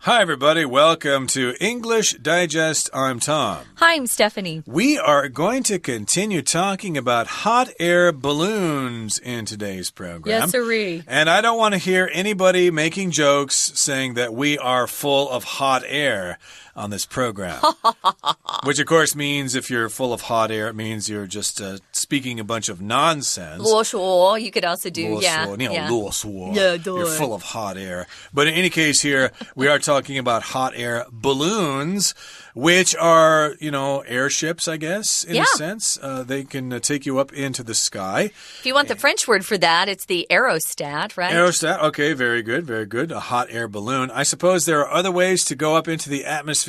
Hi, everybody. Welcome to English Digest. I'm Tom. Hi, I'm Stephanie. We are going to continue talking about hot air balloons in today's program. Yes, sirree. And I don't want to hear anybody making jokes saying that we are full of hot air on this program. Which, of course, means if you're full of hot air, it means you're just speaking a bunch of nonsense. 啰嗦, you could also do, 啰嗦, yeah. 你好啰嗦. Yeah, You're full of hot air. But in any case here, we are talking about hot air balloons, which are, airships, I guess, in a sense. They can take you up into the sky. If you want the French word for that, it's the aerostat, right? Aerostat, okay, very good, very good. A hot air balloon. I suppose there are other ways to go up into the atmosphere.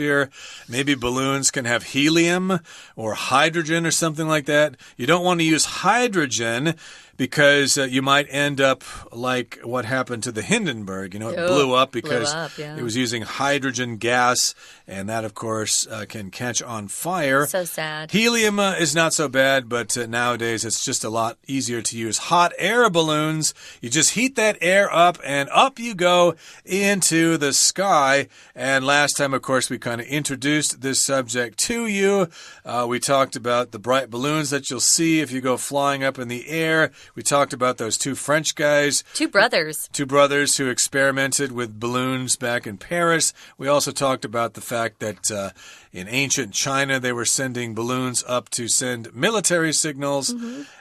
Maybe balloons can have helium or hydrogen or something like that. You don't want to use hydrogen because you might end up like what happened to the Hindenburg. It blew up because it was using hydrogen gas, and that, of course, can catch on fire. So sad. Helium is not so bad, but nowadays it's just a lot easier to use hot air balloons. You just heat that air up, and up you go into the sky. And last time, of course, we kind of introduced this subject to you. We talked about the bright balloons that you'll see if you go flying up in the air. We talked about those two French guys. Two brothers. Two brothers who experimented with balloons back in Paris. We also talked about the fact that in ancient China, they were sending balloons up to send military signals.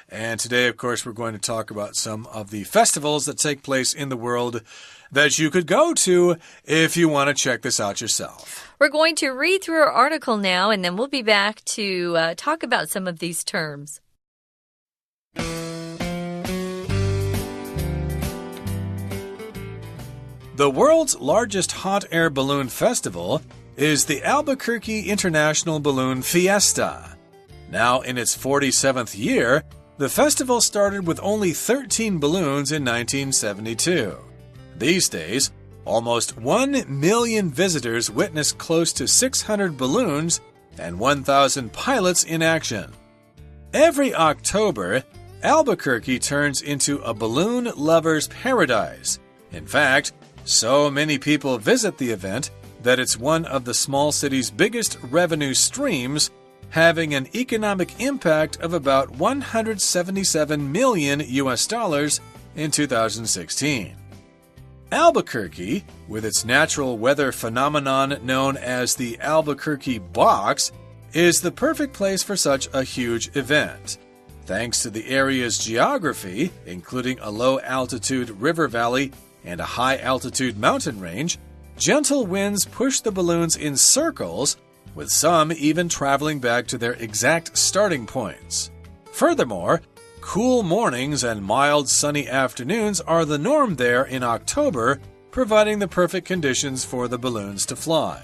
And today, of course, we're going to talk about some of the festivals that take place in the world that you could go to if you want to check this out yourself. We're going to read through our article now, and then we'll be back to talk about some of these terms. The world's largest hot air balloon festival is the Albuquerque International Balloon Fiesta. Now in its 47th year, the festival started with only 13 balloons in 1972. These days, almost 1 million visitors witness close to 600 balloons and 1,000 pilots in action. Every October, Albuquerque turns into a balloon lover's paradise. In fact, so many people visit the event that it's one of the small city's biggest revenue streams, having an economic impact of about $177 million in 2016. Albuquerque, with its natural weather phenomenon known as the Albuquerque Box, is the perfect place for such a huge event. Thanks to the area's geography, including a low-altitude river valley and a high-altitude mountain range, gentle winds push the balloons in circles, with some even traveling back to their exact starting points. Furthermore, cool mornings and mild sunny afternoons are the norm there in October, providing the perfect conditions for the balloons to fly.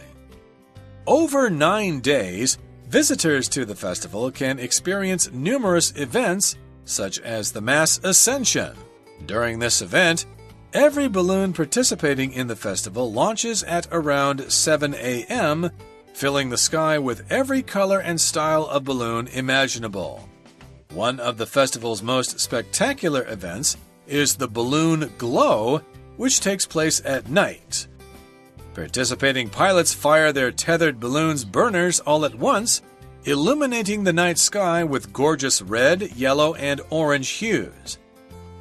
Over 9 days, visitors to the festival can experience numerous events, such as the Mass Ascension. During this event, every balloon participating in the festival launches at around 7 a.m., filling the sky with every color and style of balloon imaginable. One of the festival's most spectacular events is the Balloon Glow, which takes place at night. Participating pilots fire their tethered balloons' burners all at once, illuminating the night sky with gorgeous red, yellow, and orange hues.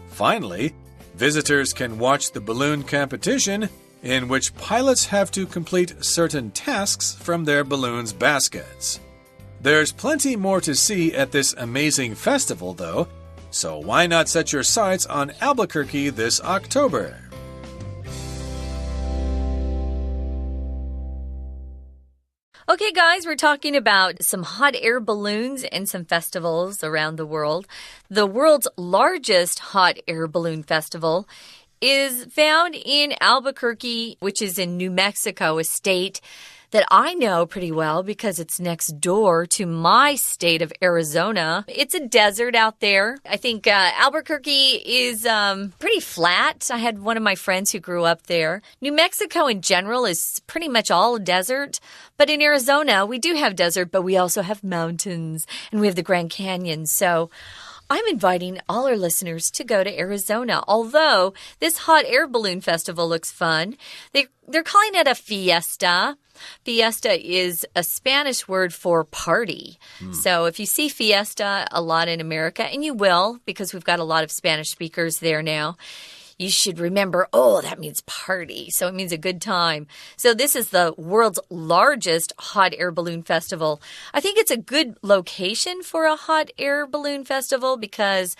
Finally, visitors can watch the balloon competition, in which pilots have to complete certain tasks from their balloons' baskets. There's plenty more to see at this amazing festival, though, so why not set your sights on Albuquerque this October? Okay, guys, we're talking about some hot air balloons and some festivals around the world. The world's largest hot air balloon festival is found in Albuquerque, which is in New Mexico, a state that I know pretty well because it's next door to my state of Arizona. It's a desert out there. I think Albuquerque is pretty flat. I had one of my friends who grew up there. New Mexico in general is pretty much all desert. But in Arizona, we do have desert, but we also have mountains and we have the Grand Canyon. So I'm inviting all our listeners to go to Arizona. Although this hot air balloon festival looks fun, they're calling it a fiesta. Fiesta is a Spanish word for party. So if you see fiesta a lot in America, and you will because we've got a lot of Spanish speakers there now, you should remember, oh, that means party. So it means a good time. So this is the world's largest hot air balloon festival. I think it's a good location for a hot air balloon festival because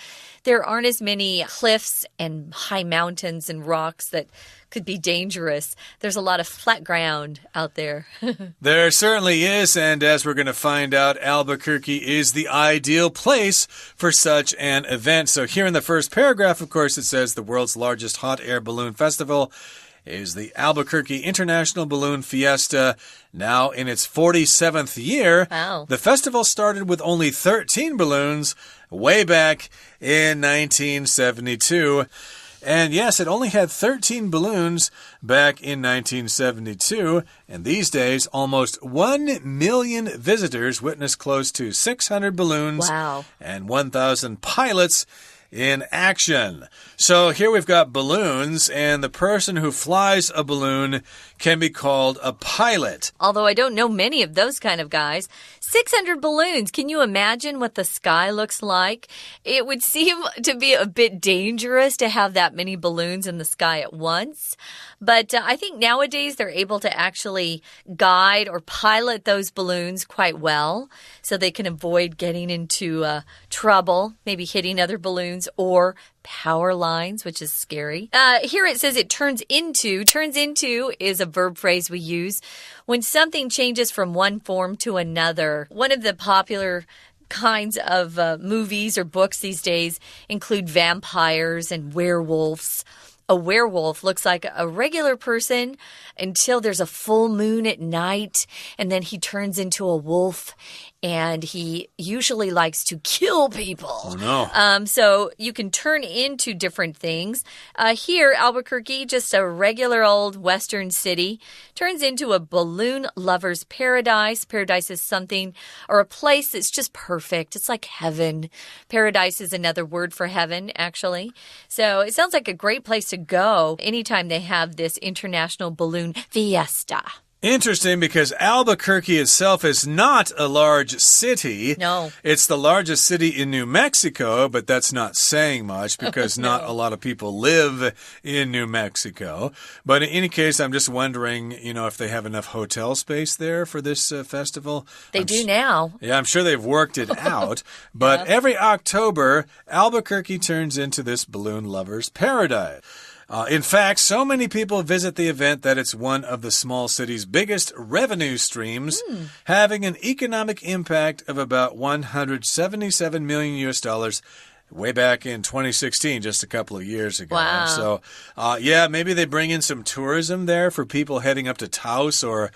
there aren't as many cliffs and high mountains and rocks that could be dangerous. There's a lot of flat ground out there. There certainly is, and as we're going to find out, Albuquerque is the ideal place for such an event. So here in the first paragraph, of course, it says the world's largest hot air balloon festival is the Albuquerque International Balloon Fiesta, now in its 47th year. Wow. The festival started with only 13 balloons way back in 1972. And yes, it only had 13 balloons back in 1972. And these days, almost 1 million visitors witnessed close to 600 balloons and 1,000 pilots in action. So here we've got balloons, and the person who flies a balloon can be called a pilot. Although I don't know many of those kind of guys. 600 balloons. Can you imagine what the sky looks like? It would seem to be a bit dangerous to have that many balloons in the sky at once. But I think nowadays they're able to actually guide or pilot those balloons quite well so they can avoid getting into trouble, maybe hitting other balloons or power lines, which is scary. Here it says it turns into. Turns into is a verb phrase we use when something changes from one form to another. One of the popular kinds of movies or books these days include vampires and werewolves. A werewolf looks like a regular person until there's a full moon at night, and then he turns into a wolf, and he usually likes to kill people. Oh, no. So you can turn into different things. Here, Albuquerque, just a regular old western city, turns into a balloon lover's paradise. Paradise is something or a place that's just perfect. It's like heaven. Paradise is another word for heaven, actually. So it sounds like a great place to go anytime they have this international balloon fiesta. Interesting, because Albuquerque itself is not a large city. No. It's the largest city in New Mexico, but that's not saying much because not a lot of people live in New Mexico. But in any case, I'm just wondering, if they have enough hotel space there for this festival. They do now. Yeah, I'm sure they've worked it out. But every October, Albuquerque turns into this balloon lover's paradise. In fact, so many people visit the event that it's one of the small city's biggest revenue streams, having an economic impact of about $177 million US way back in 2016, just a couple of years ago. Wow. So, yeah, maybe they bring in some tourism there for people heading up to Taos or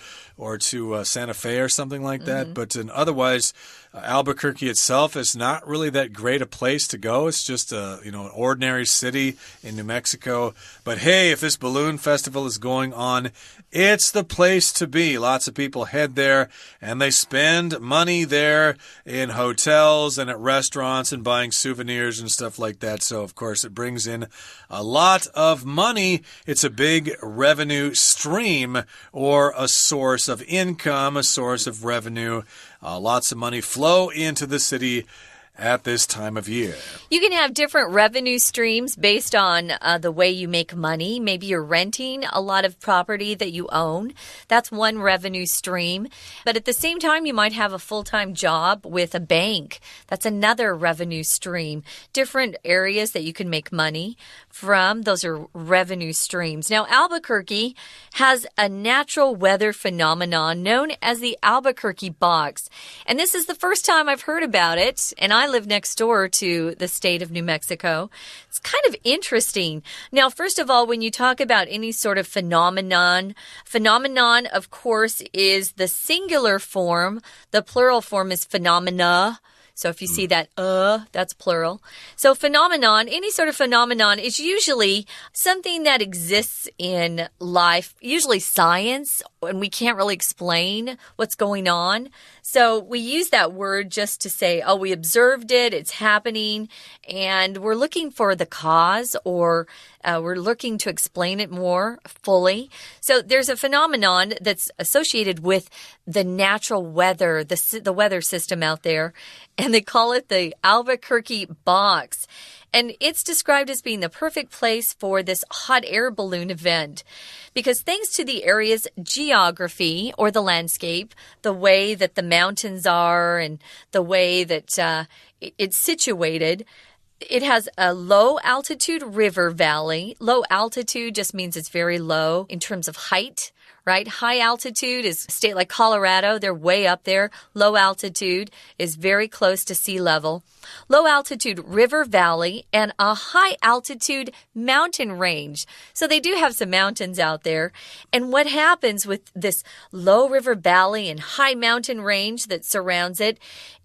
to Santa Fe or something like that. But otherwise, Albuquerque itself is not really that great a place to go. It's just an ordinary city in New Mexico. But hey, if this balloon festival is going on, it's the place to be. Lots of people head there and they spend money there in hotels and at restaurants and buying souvenirs and stuff like that. So, of course, it brings in a lot of money. It's a big revenue stream or a source of income, a source of revenue. Lots of money flow into the city at this time of year. You can have different revenue streams based on the way you make money. Maybe you're renting a lot of property that you own. That's one revenue stream. But at the same time, you might have a full-time job with a bank. That's another revenue stream. Different areas that you can make money from. Those are revenue streams. Now, Albuquerque has a natural weather phenomenon known as the Albuquerque box. And this is the first time I've heard about it. And I live next door to the state of New Mexico. It's kind of interesting. Now, first of all, when you talk about any sort of phenomenon, of course, is the singular form. The plural form is phenomena. So if you see that, that's plural. So phenomenon, any sort of phenomenon is usually something that exists in life, usually science, and we can't really explain what's going on. So we use that word just to say, oh, we observed it, it's happening, and we're looking for the cause, or we're looking to explain it more fully. So there's a phenomenon that's associated with the natural weather, the weather system out there, and they call it the Albuquerque box. And it's described as being the perfect place for this hot air balloon event because thanks to the area's geography or the landscape, the way that the mountains are and the way that it's situated, it has a low-altitude river valley. Low altitude just means it's very low in terms of height, right? High altitude is a state like Colorado. They're way up there. Low altitude is very close to sea level. Low-altitude river valley and a high-altitude mountain range. So they do have some mountains out there. And what happens with this low river valley and high mountain range that surrounds it,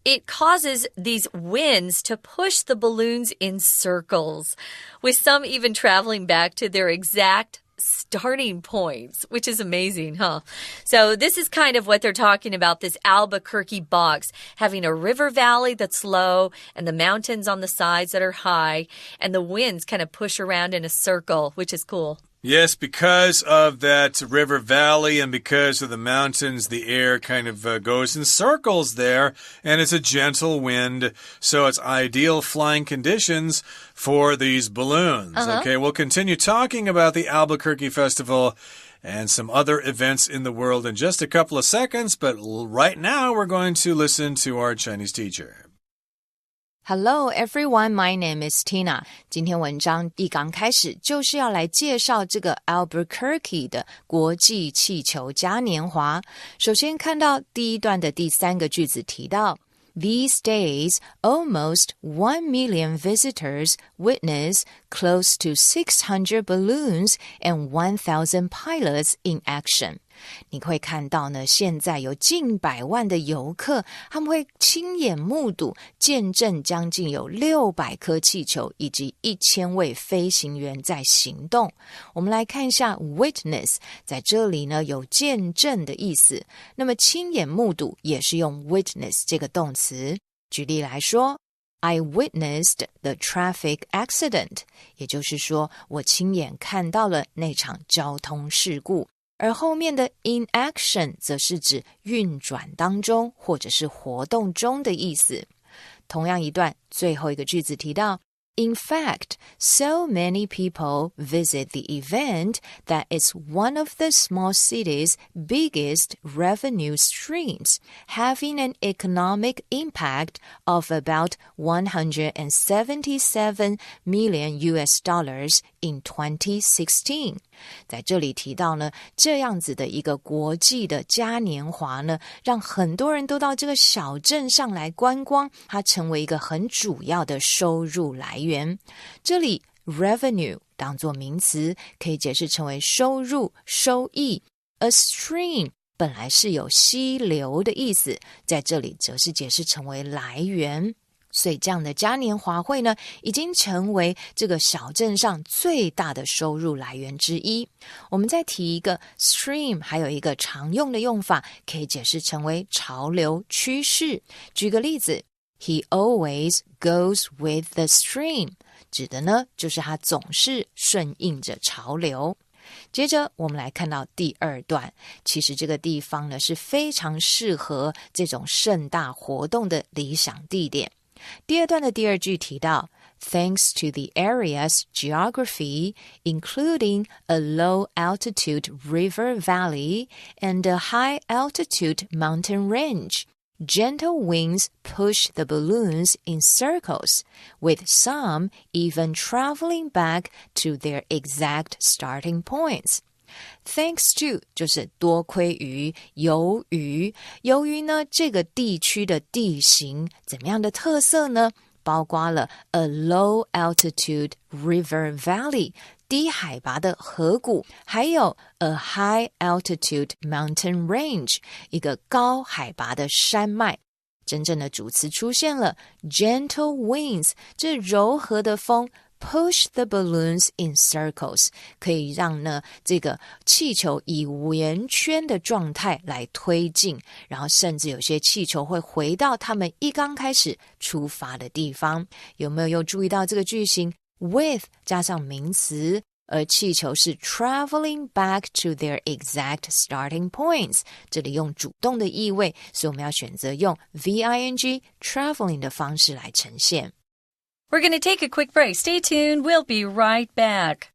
it causes these winds to push the balloons in circles, with some even traveling back to their exact starting points, which is amazing, huh? So this is kind of what they're talking about, this Albuquerque box, having a river valley that's low and the mountains on the sides that are high, and the winds kind of push around in a circle, which is cool. Yes, because of that river valley and because of the mountains, the air kind of goes in circles there, and it's a gentle wind, so it's ideal flying conditions for these balloons. Okay, we'll continue talking about the Albuquerque Festival and some other events in the world in just a couple of seconds, but right now we're going to listen to our Chinese teacher.Hello everyone, my name is Tina. 今天文章一刚开始就是要来介绍这个 Albuquerque 的国际气球嘉年华。首先看到第一段的第3个句子提到 These days, almost 1 million visitors witness close to 600 balloons and 1,000 pilots in action.你会看到呢，现在有近100万的游客，他们会亲眼目睹见证将近有600颗气球以及1000位飞行员在行动。我们来看一下 witness， 在这里呢有见证的意思，那么亲眼目睹也是用 witness 这个动词。举例来说I witnessed the traffic accident， 也就是说我亲眼看到了那场交通事故。而后面的 in action 则是指运转当中或者是活动中的意思。同样一段最后一个句子提到 In fact, so many people visit the event that it's one of the small city's biggest revenue streams, having an economic impact of about $177 million in 2016. 在这里提到呢，这样子的一个国际的嘉年华呢，让很多人都到这个小镇上来观光，它成为一个很主要的收入来源。这里 revenue 当作名词，可以解释成为收入、收益。A stream 本来是有溪流的意思，在这里则是解释成为来源。所以这样的嘉年华会呢，已经成为这个小镇上最大的收入来源之一。我们再提一个 stream， 还有一个常用的用法，可以解释成为潮流、趋势。举个例子 He always goes with the stream， 指的呢就是他总是顺应着潮流。接着我们来看到第2段，其实这个地方呢是非常适合这种盛大活动的理想地点。第2段的第2句提到 Thanks to the area's geography, including a low-altitude river valley and a high-altitude mountain range, gentle winds push the balloons in circles, with some even traveling back to their exact starting points.Thanks to 就是多亏于由于呢这个地区的地形怎么样的特色呢，包括了 a low altitude river valley 低海拔的河谷，还有 a high altitude mountain range 一个高海拔的山脉。真正的主词出现了 gentle winds， 这柔和的风Push the balloons in circles， 可以让呢这个气球以圆圈的状态来推进，然后甚至有些气球会回到他们一刚开始出发的地方。有没有又注意到这个句型 with 加上名词，而气球是 traveling back to their exact starting points， 这里用主动的意味，所以我们要选择用 VING traveling 的方式来呈现。We're going to take a quick break. Stay tuned. We'll be right back.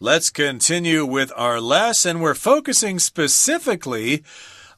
Let's continue with our lesson. We're focusing specifically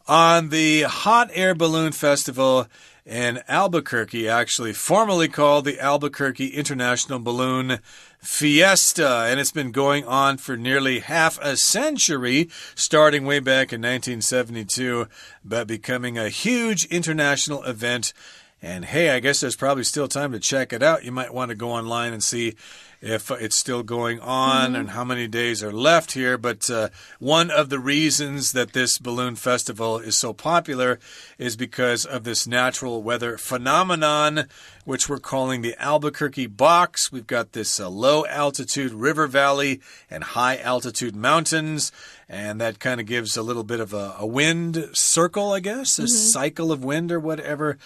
on the Hot Air Balloon Festival in Albuquerque, actually formerly called the Albuquerque International Balloon Fiesta, and it's been going on for nearly half a century, starting way back in 1972, but becoming a huge international event. And hey, I guess there's probably still time to check it out. You might want to go online and see if it's still going on and how many days are left here. But one of the reasons that this balloon festival is so popular is because of this natural weather phenomenon, which we're calling the Albuquerque box. We've got this low-altitude river valley and high-altitude mountains, and that kind of gives a little bit of a wind circle, I guess, a cycle of wind or whatever.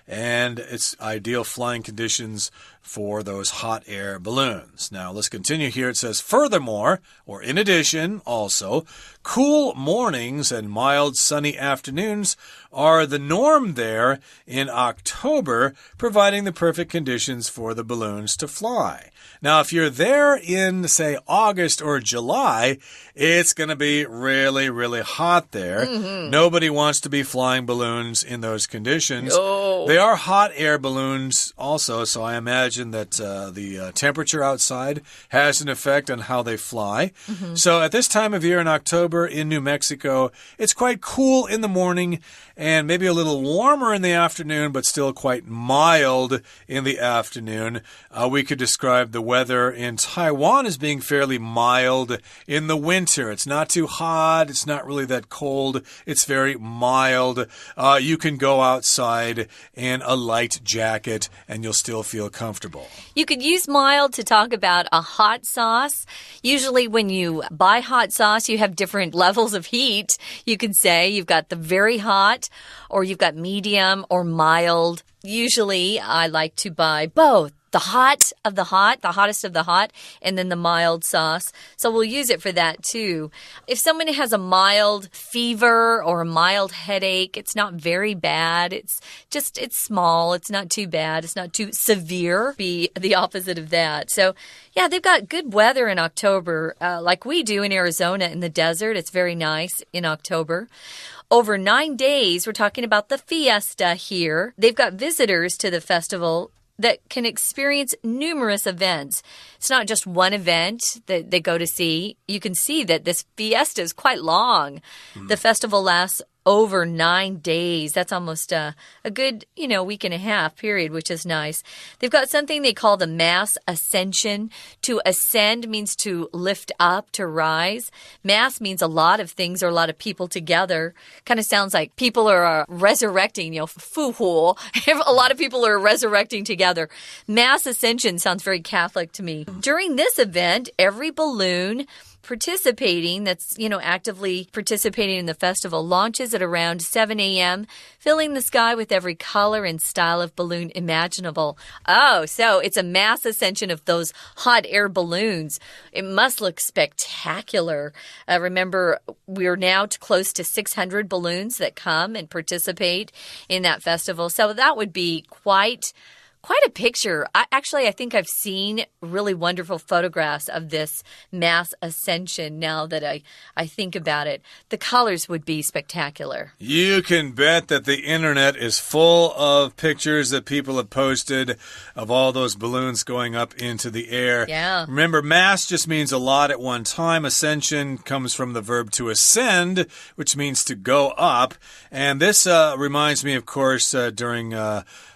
And it's ideal flying conditions for those hot air balloons. Now, let's continue here. It says, furthermore, or in addition, also, cool mornings and mild sunny afternoons are the norm there in October, providing the perfect conditions for the balloons to fly. Now, if you're there in, say, August or July, it's going to be really, really hot there. Nobody wants to be flying balloons in those conditions. No. They are hot air balloons also, so I imagine that the temperature outside has an effect on how they fly. So at this time of year in October in New Mexico, it's quite cool in the morning and maybe a little warmer in the afternoon, but still quite mild in the afternoon. We could describe the weather in Taiwan as being fairly mild in the winter. It's not too hot. It's not really that cold. It's very mild. You can go outside in a light jacket and you'll still feel comfortable. You could use mild to talk about a hot sauce. Usually when you buy hot sauce, you have different levels of heat. You could say you've got the very hot, or you've got medium or mild. Usually I like to buy both. The hot of the hot, the hottest of the hot, and then the mild sauce. So we'll use it for that too. If someone has a mild fever or a mild headache, it's not very bad. It's small. It's not too bad. It's not too severe. Be the opposite of that. So yeah, they've got good weather in October, like we do in Arizona in the desert. It's very nice in October. Over 9 days, we're talking about the fiesta here. They've got visitors to the festival that can experience numerous events. It's not just one event that they go to see. You can see that this fiesta is quite long. The festival lasts over 9 days. That's almost a good, week and a half period, which is nice. They've got something they call the mass ascension. To ascend means to lift up, to rise. Mass means a lot of things or a lot of people together. Kind of sounds like people are resurrecting, 复活. A lot of people are resurrecting together. Mass ascension sounds very Catholic to me. During this event, every balloon participating, that's, actively participating in the festival, launches at around 7 a.m., filling the sky with every color and style of balloon imaginable. Oh, so it's a mass ascension of those hot air balloons. It must look spectacular. Remember, we're now close to 600 balloons that come and participate in that festival. So that would be quite quite a picture. I think I've seen really wonderful photographs of this mass ascension now that I think about it. The colors would be spectacular. You can bet that the internet is full of pictures that people have posted of all those balloons going up into the air. Yeah. Remember, mass just means a lot at one time. Ascension comes from the verb to ascend, which means to go up. And this reminds me, of course, during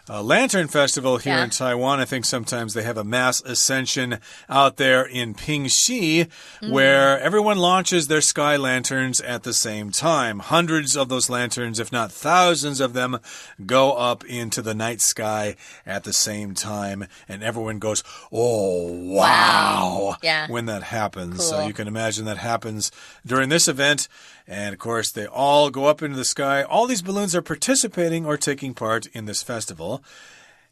Lantern Festival here in Taiwan. I think sometimes they have a mass ascension out there in Pingxi where everyone launches their sky lanterns at the same time. Hundreds of those lanterns, if not thousands of them, go up into the night sky at the same time. And everyone goes, oh, wow, when that happens. Cool. So you can imagine that happens during this event. And, of course, they all go up into the sky. All these balloons are participating or taking part in this festival.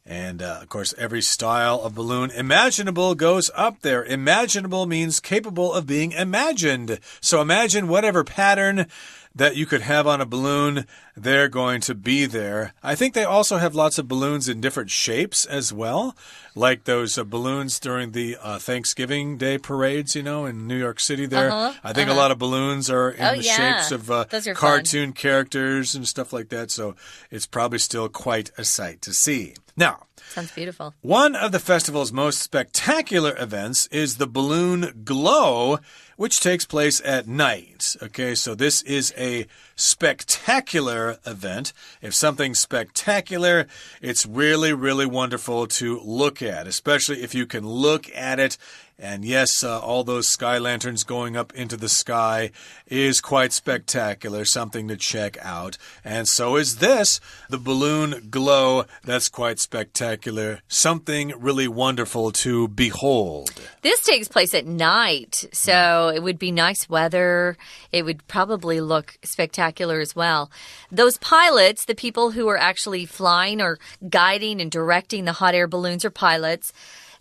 And, of course, every style of balloon imaginable goes up there. Imaginable means capable of being imagined. So imagine whatever pattern that you could have on a balloon, they're going to be there. I think they also have lots of balloons in different shapes as well, like those balloons during the Thanksgiving Day parades, in New York City there. I think a lot of balloons are in the shapes of cartoon characters and stuff like that, so it's probably still quite a sight to see. Now, sounds beautiful. One of the festival's most spectacular events is the balloon glow, which takes place at night. Okay, so this is a spectacular event. If something's spectacular, it's really, really wonderful to look at, especially if you can look at it. And yes, all those sky lanterns going up into the sky is quite spectacular, something to check out. And so is this, the balloon glow. That's quite spectacular, something really wonderful to behold. This takes place at night, so it would be nice weather. It would probably look spectacular as well. Those pilots, the people who are actually flying or guiding and directing the hot air balloons, are pilots.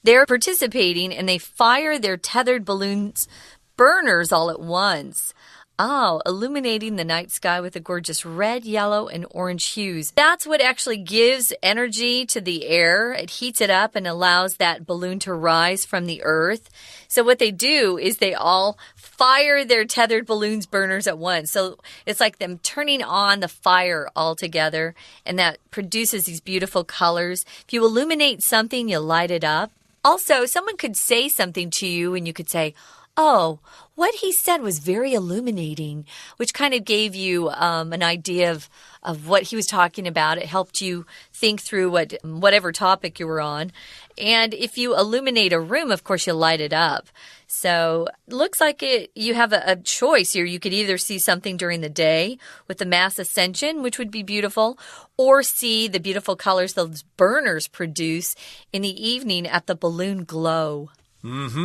They're participating and they fire their tethered balloons burners all at once. Oh, illuminating the night sky with the gorgeous red, yellow, and orange hues. That's what actually gives energy to the air. It heats it up and allows that balloon to rise from the earth. So what they do is they all fire their tethered balloons burners at once. So it's like them turning on the fire all together, and that produces these beautiful colors. If you illuminate something, you light it up. Also, someone could say something to you and you could say, oh, what he said was very illuminating, which kind of gave you an idea of what he was talking about. It helped you think through whatever topic you were on. And if you illuminate a room, of course, you light it up. So it looks like you have a choice here. You could either see something during the day with the mass ascension, which would be beautiful, or see the beautiful colors those burners produce in the evening at the balloon glow.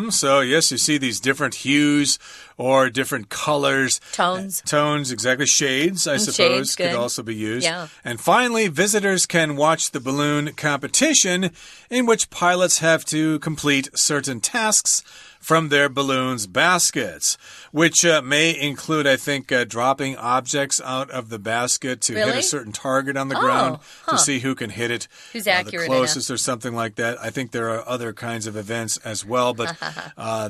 So, yes, you see these different hues or different colors. Tones. Tones, exactly. Shades, I suppose, could also be used. Yeah. And finally, visitors can watch the balloon competition in which pilots have to complete certain tasks from their balloons' baskets, which may include, I think, dropping objects out of the basket to hit a certain target on the ground to see who can hit it who's accurate the closest or something like that. I think there are other kinds of events as well, but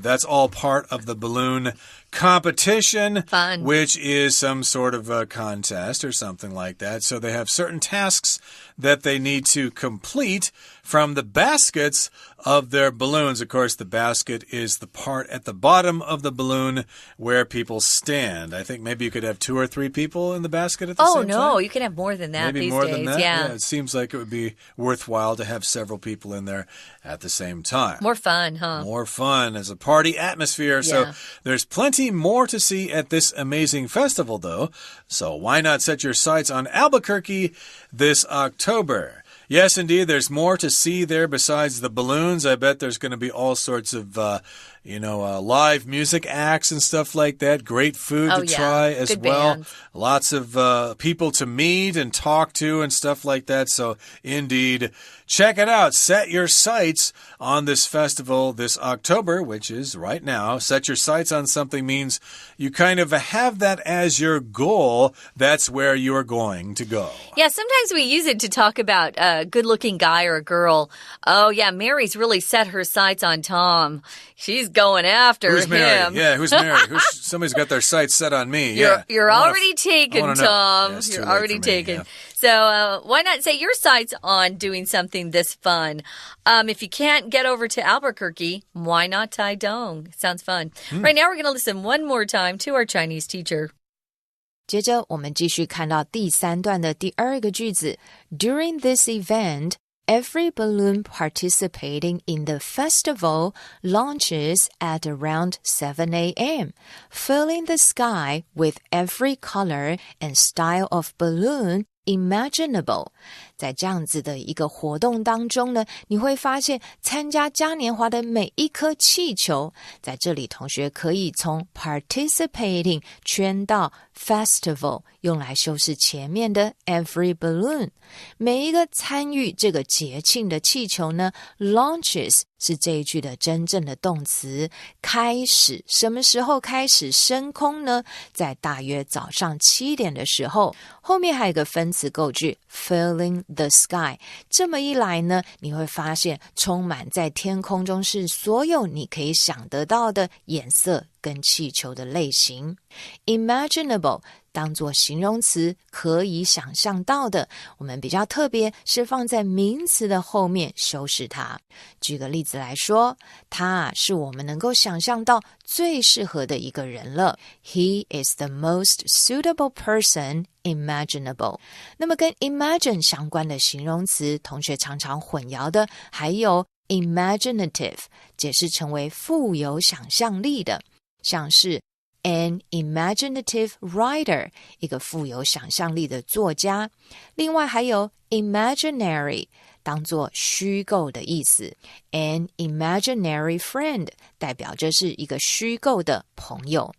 that's all part of the balloon competition, which is some sort of a contest or something like that. So they have certain tasks that they need to complete from the baskets of their balloons. Of course, the basket is the part at the bottom of the balloon where people stand. I think maybe you could have 2 or 3 people in the basket at the same time. Oh, no, you can have more than that maybe more days. Than that? Yeah, it seems like it would be worthwhile to have several people in there at the same time. More fun, huh? More fun as a party atmosphere. Yeah. So there's plenty more to see at this amazing festival, though. So why not set your sights on Albuquerque this October? Yes, indeed, there's more to see there besides the balloons. I bet there's going to be all sorts of live music acts and stuff like that. Great food to try as Good well. bands. Lots of people to meet and talk to and stuff like that. So, indeed, check it out. Set your sights on this festival this October, which is right now. Set your sights on something means you kind of have that as your goal. That's where you are going to go. Yeah, sometimes we use it to talk about a good-looking guy or a girl. Oh, yeah, Mary's really set her sights on Tom. She's going after who's him. Mary? Yeah, who's Mary? Somebody's got their sights set on me. You're already taken, Tom. Yeah, you're already taken. Yeah. So why not set your sights on doing something this fun? If you can't get over to Albuquerque, why not Taidong? Sounds fun. Right now, we're going to listen one more time to our Chinese teacher. 接着我们继续看到第3段的第2个句子 During this event, every balloon participating in the festival launches at around 7 a.m., filling the sky with every color and style of balloon imaginable. 在这样子的一个活动当中呢，你会发现参加嘉年华的每一颗气球，在这里同学可以从 participating 圈到 festival， 用来修饰前面的 every balloon。每一个参与这个节庆的气球呢 launches 是这一句的真正的动词，开始，什么时候开始升空呢？在大约早上7点的时候，后面还有一个分词构句 filling the sky， 这么一来呢，你会发现充满在天空中是所有你可以想得到的颜色跟气球的类型。 Imaginable 当作形容词，可以想象到的，我们比较特别是放在名词的后面修饰它。举个例子来说，他是我们能够想象到最适合的一个人了。 He is the most suitable person imaginable。 那么跟 imagine 相关的形容词，同学常常混淆的还有 imaginative， 解释成为富有想象力的，像是An imaginative writer， 一个富有想象力的作家。另外还有 imaginary， 当作虚构的意思。An imaginary friend 代表着是一个虚构的朋友。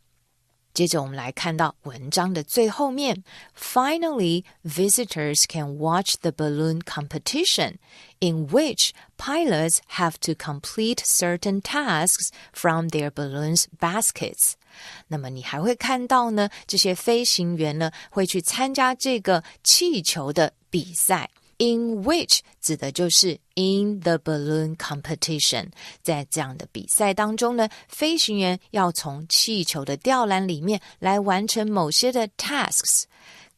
接着我们来看到文章的最后面 Finally, visitors can watch the balloon competition, in which pilots have to complete certain tasks from their balloons baskets. 那么你还会看到呢，这些飞行员呢会去参加这个气球的比赛。In which 指的就是 in the balloon competition， 在这样的比赛当中呢，飞行员要从气球的吊篮里面来完成某些的 tasks。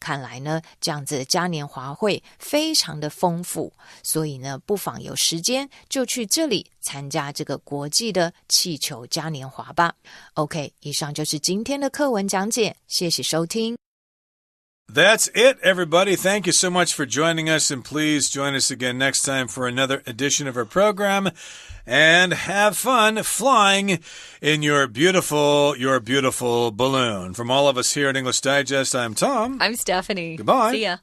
看来呢，这样子的嘉年华会非常的丰富，所以呢，不妨有时间就去这里参加这个国际的气球嘉年华吧。OK， 以上就是今天的课文讲解，谢谢收听。That's it, everybody. Thank you so much for joining us, and please join us again next time for another edition of our program. And have fun flying in your beautiful balloon. From all of us here at English Digest, I'm Tom. I'm Stephanie. Goodbye. See ya.